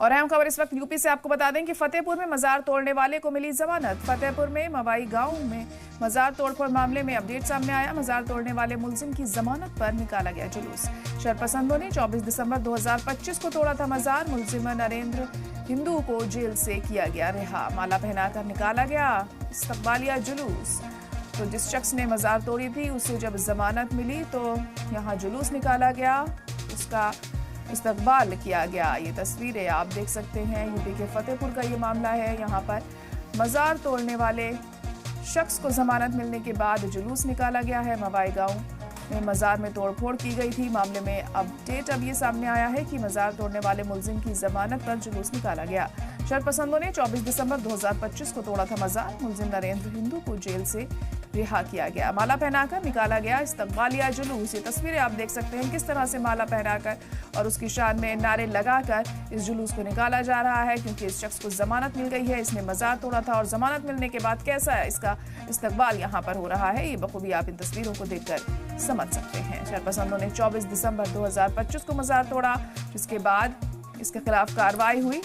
और अहम खबर इस वक्त यूपी से आपको बता दें कि फतेहपुर में मजार तोड़ने वाले को मिली जमानत। फतेहपुर में मवाई गांव में मजार तोड़फोड़ मामले में अपडेट सामने आया। मजार तोड़ने वाले मुलजिम की जमानत पर निकाला गया जुलूस। शरपसंदों ने 24 दिसंबर 2025 को तोड़ा था मजार। मुलजिम नरेंद्र हिंदू को जेल से किया गया रिहा। माला पहनाकर निकाला गया इस्तकबालिया जुलूस। तो जिस शख्स ने मजार तोड़ी थी उसे जब जमानत मिली तो यहाँ जुलूस निकाला गया, उसका इस्तकबाल किया गया। ये तस्वीरें आप देख सकते हैं, यूपी के फतेहपुर का ये मामला है। यहाँ पर मजार तोड़ने वाले शख्स को जमानत मिलने के बाद जुलूस निकाला गया है। मवाई गांव में मजार में तोड़फोड़ की गई थी। मामले में अपडेट अब ये सामने आया है कि मजार तोड़ने वाले मुलजिम की जमानत पर जुलूस निकाला गया। शरपसंदों ने 24 दिसंबर 2025 को तोड़ा था मजार। मुलजिम नरेंद्र हिंदू को जेल से रिहा किया गया। माला पहनाकर निकाला गया इस्तकबालिया जुलूस। ये तस्वीरें आप देख सकते हैं किस तरह से माला पहनाकर और उसकी शान में नारे लगाकर इस जुलूस को निकाला जा रहा है, क्योंकि इस शख्स को जमानत मिल गई है। इसने मजार तोड़ा था और जमानत मिलने के बाद कैसा है इसका इस्तकबाल यहाँ पर हो रहा है, ये बखूबी आप इन तस्वीरों को देखकर समझ सकते हैं। शरपसंदों ने 24 दिसंबर 2025 को मजार तोड़ा, जिसके बाद इसके खिलाफ कार्रवाई हुई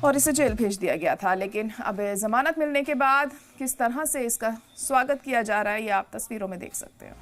और इसे जेल भेज दिया गया था। लेकिन अब जमानत मिलने के बाद किस तरह से इसका स्वागत किया जा रहा है, ये आप तस्वीरों में देख सकते हैं।